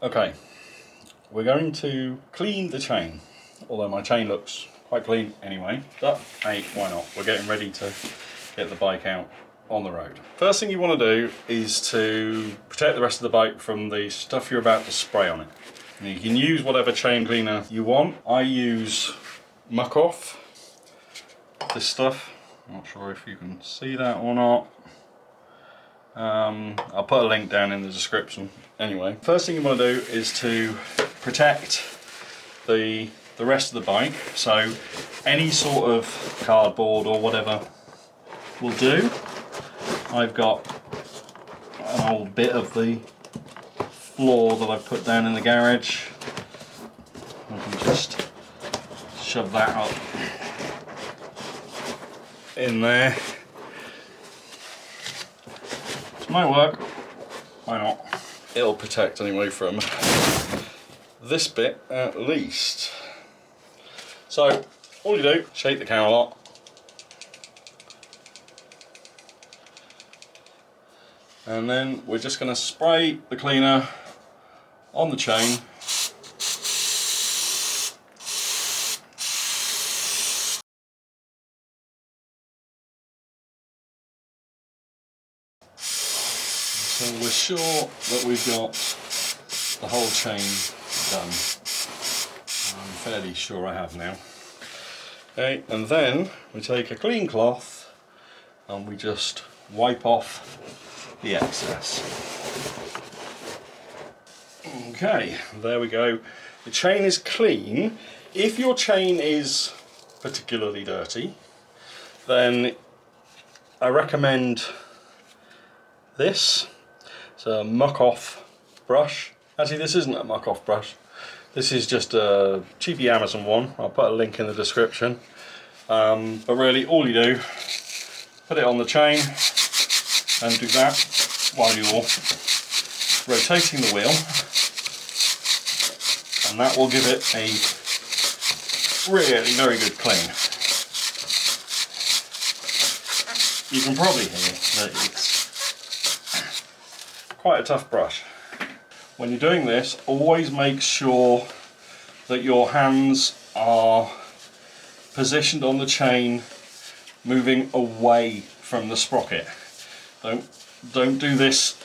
Okay, we're going to clean the chain, although my chain looks quite clean anyway, but hey, why not? We're getting ready to get the bike out on the road. First thing you want to do is to protect the rest of the bike from the stuff you're about to spray on it. And you can use whatever chain cleaner you want. I use Muck Off, this stuff. I'm not sure if you can see that or not. I'll put a link down in the description. Anyway, first thing you want to do is to protect the rest of the bike. So any sort of cardboard or whatever will do. I've got an old bit of the floor that I've put down in the garage. I can just shove that up in there. Might work, why not? It'll protect anyway from this bit at least. So all you do, shake the can a lot. And then we're just going to spray the cleaner on the chain. So we're sure that we've got the whole chain done. I'm fairly sure I have now. Okay, and then we take a clean cloth and we just wipe off the excess. Okay, there we go. The chain is clean. If your chain is particularly dirty, then I recommend this. It's a Muck Off brush. Actually, this isn't a Muck Off brush. This is just a cheapy Amazon one. I'll put a link in the description. But really, all you do, put it on the chain and do that while you're rotating the wheel, and that will give it a really very good clean. You can probably hear that it's quite a tough brush. When you're doing this, always make sure that your hands are positioned on the chain, moving away from the sprocket. Don't do this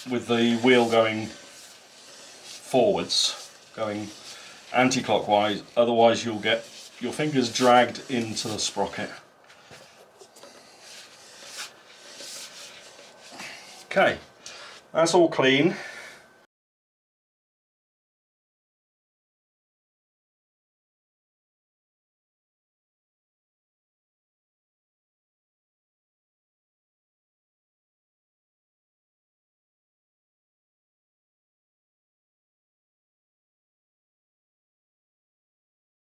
with the wheel going forwards, going anti-clockwise, otherwise you'll get your fingers dragged into the sprocket. Okay, that's all clean.